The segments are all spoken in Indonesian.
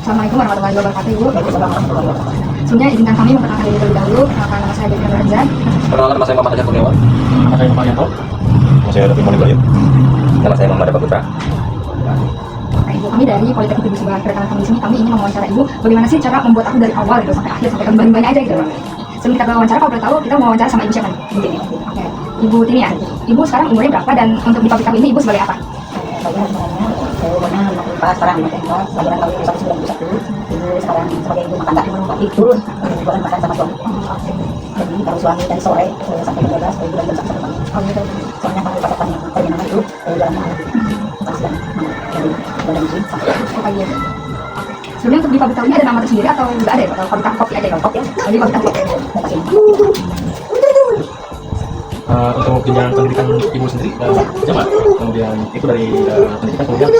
Assalamualaikum warahmatullahi wabarakatuh, Ibu. Sebelumnya izinkan kami memperkenalkan diri terlebih dahulu. Nama saya Devi Nurhazan. Perkenalkan, nama saya Muhammad Ajat Kurniawan. Nama saya Muhammad Yanto. Nama saya David Ibrahim. Nama saya Muhammad Putra. Nah, Ibu, kami dari Politeknik Ibu Subang. Perkenalkan kami di sini, kami ingin mewawancara Ibu bagaimana sih cara membuat tahu dari awal gitu sampai akhir, sampai ke bahan-bahannya aja gitu. Sebelum kita wawancara, kalau boleh tahu, kita mau wawancara sama Ibu siapa nih? Ibu Tini. Oke. Ibu Tini ya. Ibu sekarang umurnya berapa dan untuk di pabrik tahu ini Ibu sebagai apa? Saya sebenarnya umurnya 54, sekarang 54, kelahiran tahun 1991. Ibu sekarang sebagai ibu rumah tangga, tapi turun jualan makan sama suami. Jadi kalau suami dari sore sampai jam 12, ibu dan jam 1 pagi. Oh gitu. Soalnya kalau pasokan perjalanan itu jualan makan. Pas siang dari badan sini sampai Pagi aja. Sebelumnya untuk di pabrik tahu ini ada nama tersendiri atau nggak ada ya? Atau pabrik tahu kopi aja ya? Kopi ya? Di pabrik tahu. Untuk jenjang pendidikan ibu sendiri SMA, kemudian itu dari pendidikan, kemudian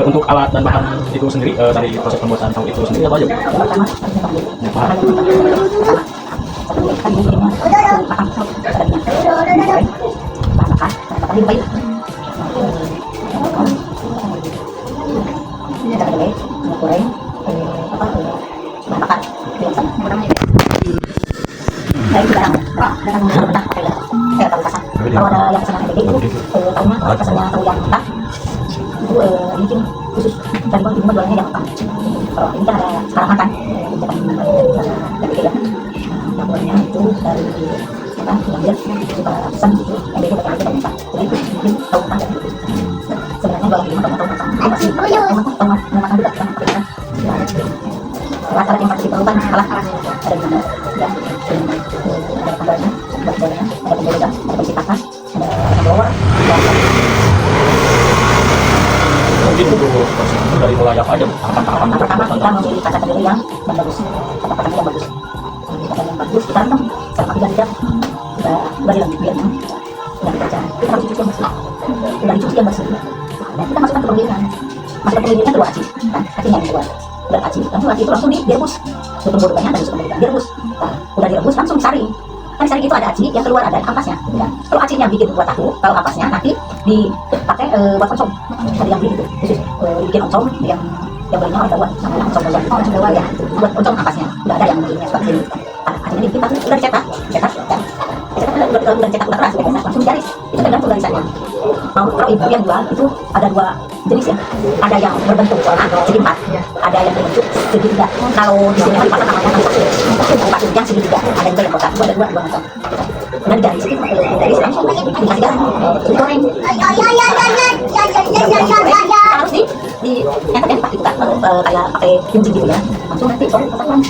untuk alat dan bahan itu sendiri dari proses pembuatan tahu itu sendiri apa aja? pertama Yang bahan. Kalau ada yang pesanan gede itu tahunya pesannya tahu yang mentah itu bikin khusus dari bang cuma jualnya yang mentah. Kalau ini kan ada sekarang makan yang gede ya, yang jualnya itu dari apa yang suka pesan gitu yang beda pakai aja mentah. Jadi itu bikin tahu mentah dan itu sebenarnya jualan di tahu mentah itu masih tahu makan juga kan pakai kan rata-rata yang pasti perubahan kalah ada di mana ya ada kabarnya ada penjualannya ada penjualan ada pencetakan ada blower Mungkin untuk proses itu dari mulai apa aja? Tahapan-tahapan untuk pertama pembuatan kita tahu. memilih kaca kedelai yang bagus kata-kata yang bagus kata yang bagus kita rendam selama 3 jam udah dilanjut biarnya udah dibaca kita harus cuci yang bersih udah dicuci yang bersih dan kita masukkan ke penggilingan keluar aci kan acinya yang keluar udah aci itu langsung direbus sebelum bodohnya dan sebelum direbus udah direbus langsung disaring kan disaring itu ada aci yang keluar ada ampasnya ya. Kalau acinya bikin buat tahu kalau ampasnya nanti dipakai buat oncom ada yang beli itu khusus bikin oncom yang belinya orang Jawa namanya oncom Jawa ya buat oncom ampasnya udah ada yang bikinnya seperti ini acinya dibikin tahu udah dicetak ya udah dicetak udah keras langsung digaris itu tergantung garisannya kalau ibu yang jual itu ada 2 jenis ya ada yang berbentuk segi 4 ada yang berbentuk segi 3 kalau di sini di pasar namanya pasar yang segi 3 ada juga yang kotak itu ada 2 macam dan dari situ dari langsung dikasih garam digoreng harus di yang tadi itu kan kayak pakai kunci gitu ya langsung nanti sore pasarkan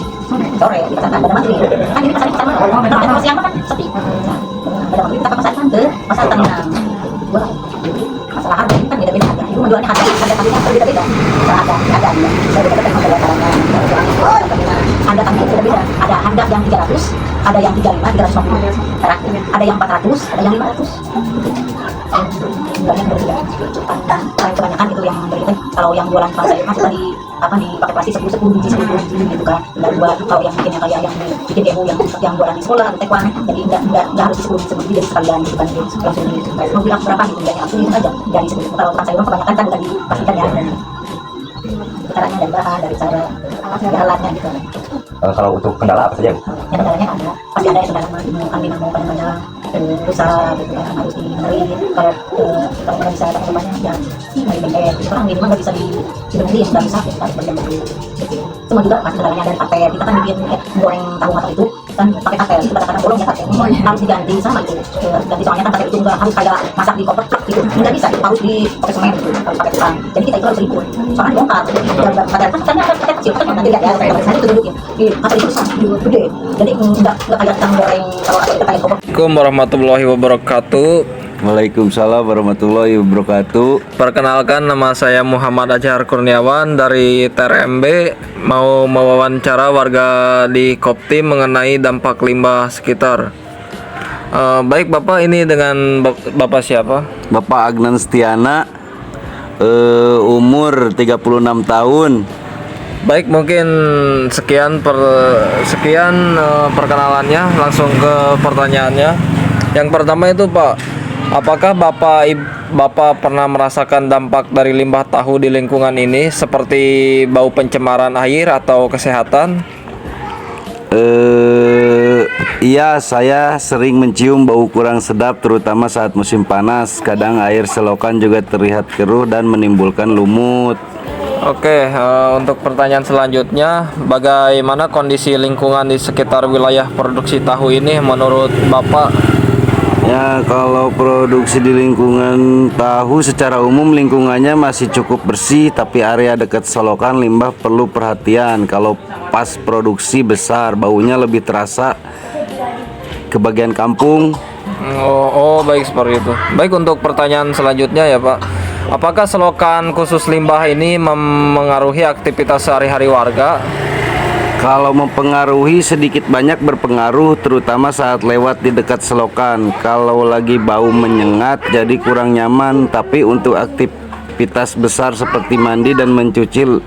sore di pasarkan pada maghrib kan ini pasarnya pertama kalau siang kan sepi pada maghrib kita pasarkan ke pasar terminal masalah harga kan beda-beda harga ibu menjualnya harga kambingnya berbeda-beda ada harga kambing berbeda ada harga yang 300 ada yang 35 350 ada yang 400 ada yang 500 jualnya berbeda kebanyakan itu yang berbeda kalau yang jualan pasar masuk tadi apa di pakai plastik 10 biji gitu kan dan buat kalau yang bikinnya kayak yang bikin demo yang jualan di sekolah atau taekwondo jadi enggak harus 10 biji jadi sekalian gitu kan langsung mau bilang berapa gitu dan langsung itu aja dari 10 kalau tukang sayur kebanyakan kan udah dipastikan ya dan caranya dari bahan dari cara alatnya gitu. Kalau untuk kendala apa saja? Ya kendalanya ada pasti ada yang kendala kami mau kadang-kadang rusak gitu kan harus dibenerin kalau nggak bisa pakai banyak ya dari bengkel orang minimal nggak bisa dibenerin ya sudah bisa harus bener-bener semua juga pasti kendalanya dari papel kita kan bikin goreng tahu matang itu kan pakai papel itu kadang-kadang bolong ya papel harus diganti sama itu ganti soalnya kan papel itu nggak harus kayak masak di koper gitu nggak bisa harus pakai semen gitu harus pakai tukang jadi kita itu harus ribut soalnya dibongkar papel kan katanya papel kecil kan nanti lihat ya papel saya itu tunjukin di papel itu besar gede jadi nggak kayak kita goreng kalau kita pakai koper. Assalamualaikum warahmatullahi wabarakatuh. Waalaikumsalam warahmatullahi wabarakatuh. Perkenalkan, nama saya Muhammad Ajat Kurniawan dari TRMB. Mau mewawancara warga di Koptim mengenai dampak limbah sekitar. Baik Bapak, ini dengan Bapak siapa? Bapak Agnan Setiana, umur 36 tahun. Baik, mungkin sekian perkenalannya. Langsung ke pertanyaannya. Yang pertama itu Pak, Apakah Bapak pernah merasakan dampak dari limbah tahu di lingkungan ini seperti bau pencemaran air atau kesehatan? Iya, saya sering mencium bau kurang sedap terutama saat musim panas. Kadang air selokan juga terlihat keruh dan menimbulkan lumut. Oke, untuk pertanyaan selanjutnya, bagaimana kondisi lingkungan di sekitar wilayah produksi tahu ini menurut Bapak? Ya, kalau produksi di lingkungan tahu secara umum lingkungannya masih cukup bersih, tapi area dekat selokan limbah perlu perhatian. Kalau pas produksi besar, baunya lebih terasa ke bagian kampung. Baik seperti itu. Baik, untuk pertanyaan selanjutnya ya Pak. Apakah selokan khusus limbah ini memengaruhi aktivitas sehari-hari warga? Kalau mempengaruhi sedikit banyak berpengaruh, terutama saat lewat di dekat selokan. Kalau lagi bau menyengat jadi kurang nyaman, tapi untuk aktivitas besar seperti mandi dan mencuci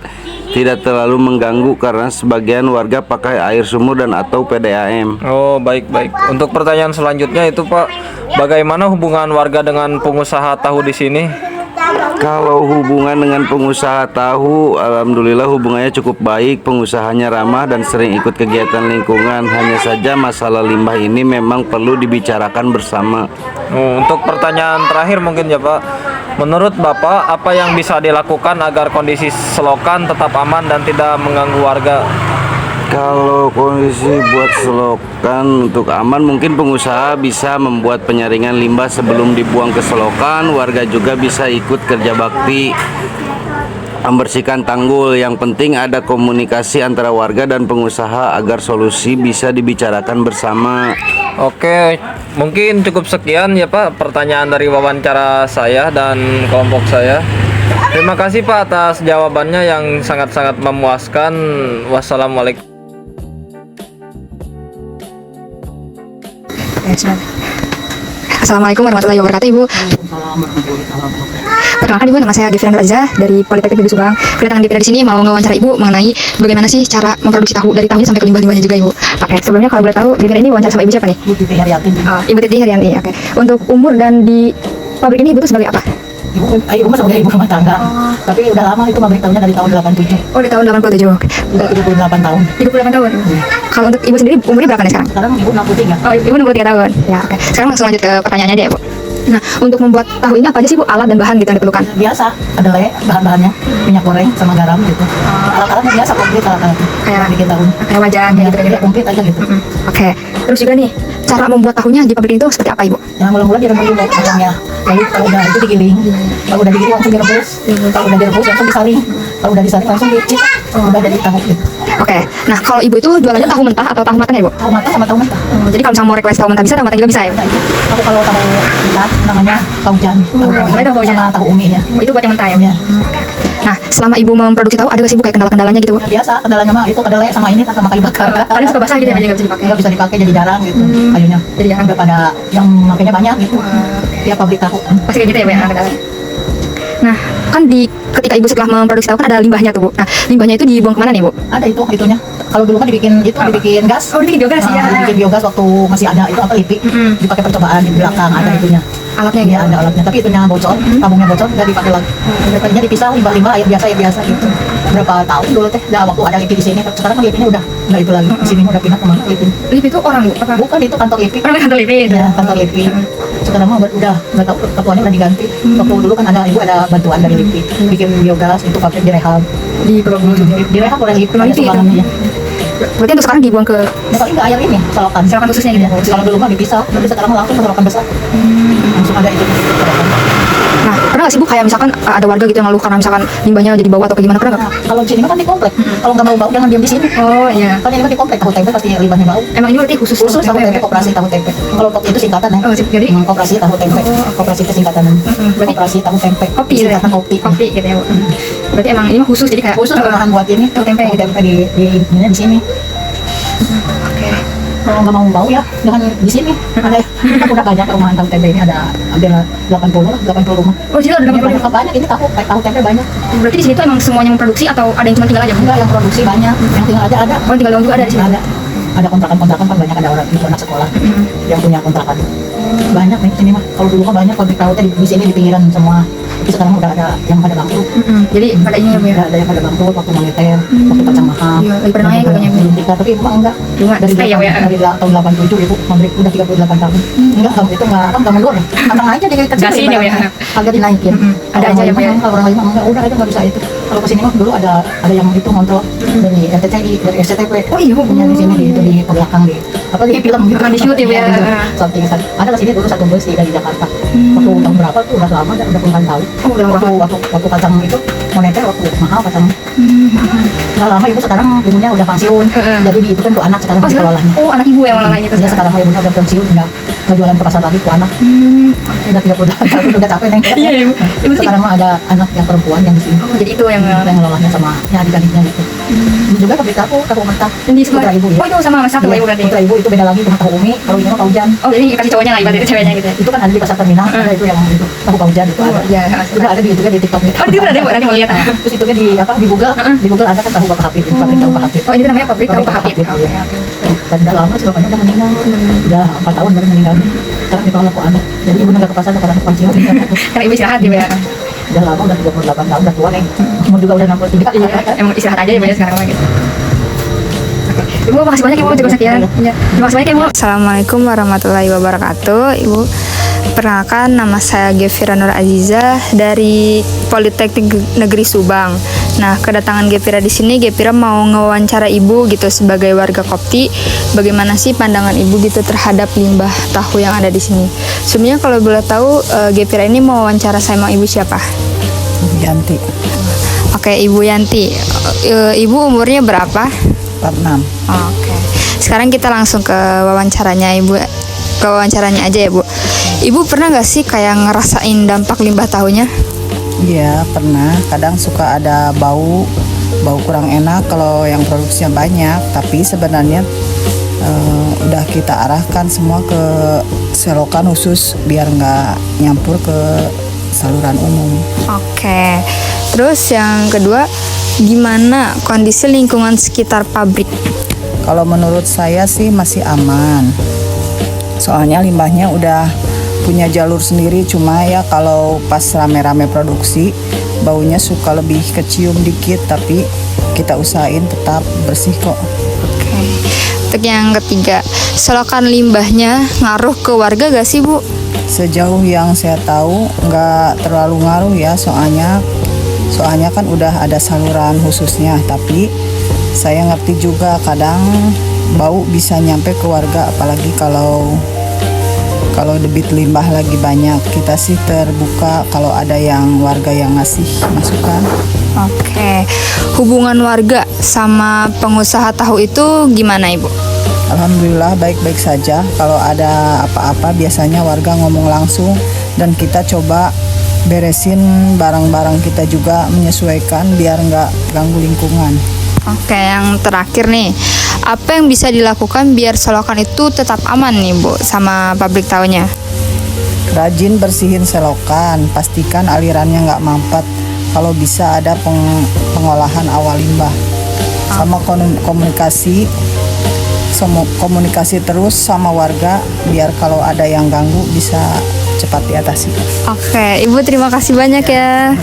tidak terlalu mengganggu karena sebagian warga pakai air sumur dan atau PDAM. Oh, baik. Untuk pertanyaan selanjutnya itu Pak, bagaimana hubungan warga dengan pengusaha tahu di sini? Kalau hubungan dengan pengusaha tahu, alhamdulillah hubungannya cukup baik. Pengusahanya ramah dan sering ikut kegiatan lingkungan. Hanya saja masalah limbah ini memang perlu dibicarakan bersama. Untuk pertanyaan terakhir mungkin ya Pak, menurut Bapak apa yang bisa dilakukan agar kondisi selokan tetap aman dan tidak mengganggu warga? Kalau kondisi buat selokan untuk aman, mungkin pengusaha bisa membuat penyaringan limbah sebelum dibuang ke selokan. Warga juga bisa ikut kerja bakti membersihkan tanggul. Yang penting ada komunikasi antara warga dan pengusaha agar solusi bisa dibicarakan bersama. Oke, mungkin cukup sekian ya Pak pertanyaan dari wawancara saya dan kelompok saya. Terima kasih Pak atas jawabannya yang sangat-sangat memuaskan. Wassalamualaikum. Assalamualaikum warahmatullahi wabarakatuh, Ibu. Perkenalkan Ibu, nama saya Gifran Raza dari Politeknik Negeri Subang. Kedatangan Gifran di sini mau wawancara Ibu mengenai bagaimana sih cara memproduksi tahu dari tahunya sampai ke limbah-limbahnya juga, Ibu. Oke, sebelumnya kalau boleh tahu Gifran ini wawancara sama Ibu siapa nih? Bu Titi Haryanti. Ibu Titi Haryanti. Oke. Untuk umur dan di pabrik ini Ibu tuh sebagai apa? Ibu sebagai ibu rumah tangga. Tapi udah lama itu pabrik tahunya dari tahun 87. Oh, di tahun 87. Oke. Udah 38 tahun. 38 tahun. Kalau untuk Ibu sendiri umurnya berapa nih sekarang? Sekarang ibu 63. Oh, Ibu 63 tahun. Ya, oke. Sekarang langsung lanjut ke pertanyaannya aja ya, Bu. Nah, untuk membuat tahu ini apa aja sih, Bu, alat dan bahan gitu yang diperlukan? Biasa, kedelai, bahan-bahannya, minyak goreng sama garam gitu. Alat-alatnya biasa komplit alat-alatnya. Kayak bikin tahu. Kayak wajan Ya, gitu ya, komplit aja gitu. Oke. Terus juga nih, cara membuat tahunya di pabrik itu seperti apa, Ibu? Yang mula-mula direndam dulu ayamnya. Lalu kalau udah itu digiling. Kalau udah digiling langsung direbus. Kalau udah direbus langsung disaring. Kalau udah disaring langsung dicicip. Udah jadi tahu gitu. Oke. Nah, kalau Ibu itu jualannya tahu mentah atau tahu matang ya, Bu? Tahu matang sama tahu mentah. Jadi kalau misalnya mau request tahu mentah bisa, tahu matang juga bisa ya? Aku kalau tahu mentah namanya tahu jan. namanya tahu jan. Sama tahu umi ya. Itu buat yang mentah ya? Ya. Nah, selama Ibu memproduksi tahu, ada nggak sih, Bu, kayak kendala-kendalanya gitu, Bu? Ya, biasa kendalanya mah itu kedelai sama ini sama kayu bakar. Paling suka basah gitu ya, jadi nggak bisa dipakai. Nggak bisa dipakai jadi jarang gitu kayunya. Jadi jarang. Udah pada yang makanya banyak gitu. Ya pabrik tahu. Pasti kayak gitu ya, Bu, ya, kendalanya. Nah, kan ketika Ibu setelah memproduksi tahu kan ada limbahnya tuh, Bu. Nah, limbahnya itu dibuang kemana nih, Bu? Ada itunya. Kalau dulu kan dibikin gas. Oh, dibikin biogas ya. Dibikin biogas waktu masih ada itu apa lipi. Dipakai percobaan di belakang ada itunya. Alatnya Ya, gitu. ada alatnya, tapi itunya bocor, tabungnya bocor, nggak dipakai lagi. Tadinya dipisah limbah-limbah air biasa gitu. Berapa tahun dulu teh, dah waktu ada lipi di sini. Sekarang kan lipinya udah nggak itu lagi. Di sini udah pindah kemana lipi? Lipi itu orang, Bu? Apa? Bukan itu kantor lipi. Orang kantor lipi itu. Ya, kantor lipi. Sekarang mah udah nggak tahu ketuanya udah diganti. Waktu dulu kan ibu ada bantuan dari lipi, bikin biogas itu pabrik direhab. Direhab oleh lipi. Lipi itu. Ya. Berarti untuk sekarang dibuang ke Ya, paling nggak air ini, selokan. selokan khususnya gitu ya? Kalau dulu mah dipisah, tapi sekarang langsung ke selokan besar. Langsung ada itu. Selokan. Nah, pernah nggak sih, Bu, kayak misalkan ada warga gitu yang ngeluh karena misalkan limbahnya jadi bau atau kayak gimana, pernah nggak? Nah, kalau di sini mah kan di komplek. Kalau nggak mau bau jangan diam di sini. Oh iya. Kan ini kan di komplek, tahu tempe pasti limbahnya bau. Emang ini berarti khusus Khusus tahu tempe, koperasi tahu tempe. Kalau itu singkatan ya. Oh, jadi Koperasi tahu tempe. Koperasi itu singkatan. Berarti Koperasi tahu tempe. kopi gitu ya? Singkatan kopi. Kopi gitu ya, Bu. Berarti emang ini mah khusus, jadi kayak Khusus rumahan buat ini tahu tempe gitu. tempe di sini. Oke. Kalau nggak mau bau ya jangan di sini. Ada aku udah banyak rumahan tahu tempe ini ada hampir 80 rumah. Oh, jadi ada Banyak, berapa? banyak ini tahu tempe banyak. Berarti di sini tuh emang semuanya memproduksi atau ada yang cuma tinggal aja, Bu? Enggak yang produksi banyak, yang tinggal aja ada. Oh, tinggal doang juga ada di sini. Ada kontrakan kan banyak ada orang itu anak sekolah yang punya kontrakan. Banyak nih sini mah. Kalau dulu kan banyak pabrik tahu teh di sini di pinggiran semua. Tapi sekarang udah ada yang pada bangkrut. Jadi pada ini ya Bu ya. Ada yang pada bangkrut waktu moneter, waktu kacang mahal. Iya, lagi pernah ya katanya Bu. Belum nikah, tapi emang enggak. Cuma Dari stay ya Bu ya. dari tahun 87 Ibu pabrik udah 38 tahun. Enggak, kamu itu enggak kan kamu luar. Kacang aja di kecil. Nggak sini ya Bu ya. Agak dinaikin. Ada aja ya Bu ya. Kalau orang lain mah enggak, udah itu enggak bisa itu. Kalau kesini mah dulu ada yang itu ngontrol dari RTCI, dari SCTV. Oh iya Bu. Punya di sini di belakang di apa di film gitu. Di shoot ya Bu ya. Samping sana. Ada ke sini dulu satu bus dari Jakarta. Waktu tahun berapa tuh udah lama, udah puluhan tahun. Oh, udah lama. Waktu kacang itu moneter waktu mahal kacang. Udah lama ibu sekarang ibunya udah pensiun. Jadi itu kan tuh anak sekarang Oh, dikelolanya. oh anak ibu yang ngelolanya itu. Dia sekarang ibunya udah pensiun, nggak jualan ke pasar lagi tuh anak. Udah 38 tahun udah capek neng. Iya, Ibu. Ibu sih. Sekarang mah ada anak yang perempuan yang di sini. Oh, jadi itu yang Yang ngelolanya sama adik-adiknya gitu. Ini juga pabrik tahu mentah. yang di Putra sekolah. ibu ya. Oh itu sama satu Iya, Ibu berarti. Putra ibu itu beda lagi dengan tahu umi. Kalau ini mah kaujan. Oh jadi kasih cowoknya lah ibaratnya itu ceweknya gitu. Itu kan ada di pasar terminal. Ada itu yang itu tahu kaujan itu ada. Iya. Juga ada juga di TikTok. Oh itu ada Bu, nanti mau lihat. Terus itu kan di apa di Google ada kan tahu Bapak Hafid, pabrik tahu Pak Hafid. Oh itu namanya pabrik tahu Pak Hafid. Iya. Dan udah lama sih bapaknya udah meninggal. Udah 4 tahun baru meninggal. Sekarang ditolak kok anak. Jadi ibu nggak ke pasar karena pensiun. Karena ibu istirahat gitu ya. Udah lama udah 38 tahun udah tua nih. Umur juga udah 63. Iya, emang istirahat aja ya Bu ya sekarang mah gitu. Oke. Ibu makasih banyak Ibu cukup sekian. Iya. Terima kasih banyak Ibu. Assalamualaikum warahmatullahi wabarakatuh. Ibu, perkenalkan nama saya Gevira Nur Aziza dari Politeknik Negeri Subang. Nah, kedatangan Gevira di sini, Gevira mau ngewawancara Ibu gitu sebagai warga Kopti. Bagaimana sih pandangan Ibu gitu terhadap limbah tahu yang ada di sini? Sebenarnya kalau boleh tahu, Gevira ini mau wawancara sama Ibu siapa? Yanti, Oke, Ibu Yanti. Ibu umurnya berapa? 46. Oke. Sekarang kita langsung ke wawancaranya Ibu. Ke wawancaranya aja ya Bu. Ibu pernah nggak sih kayak ngerasain dampak limbah tahunya? Iya, pernah. Kadang suka ada bau kurang enak kalau yang produksinya banyak. Tapi sebenarnya udah kita arahkan semua ke selokan khusus biar nggak nyampur ke saluran umum. Oke. Terus yang kedua, gimana kondisi lingkungan sekitar pabrik? Kalau menurut saya sih masih aman. Soalnya limbahnya udah punya jalur sendiri, cuma ya kalau pas rame-rame produksi baunya suka lebih kecium dikit, tapi kita usahain tetap bersih kok. Oke. Untuk yang ketiga, selokan limbahnya ngaruh ke warga gak sih Bu? Sejauh yang saya tahu nggak terlalu ngaruh ya, soalnya kan udah ada saluran khususnya, tapi saya ngerti juga kadang bau bisa nyampe ke warga, apalagi kalau debit limbah lagi banyak. Kita sih terbuka kalau ada yang warga yang ngasih masukan. Oke. Hubungan warga sama pengusaha tahu itu gimana Ibu? Alhamdulillah baik-baik saja. Kalau ada apa-apa biasanya warga ngomong langsung dan kita coba beresin barang-barang kita juga, menyesuaikan biar nggak ganggu lingkungan. Oke, yang terakhir nih, apa yang bisa dilakukan biar selokan itu tetap aman nih Bu sama pabrik tahunya? Rajin bersihin selokan, pastikan alirannya nggak mampet. Kalau bisa ada pengolahan awal limbah. Sama komunikasi terus sama warga biar kalau ada yang ganggu bisa cepat diatasi. Oke, Ibu terima kasih banyak ya.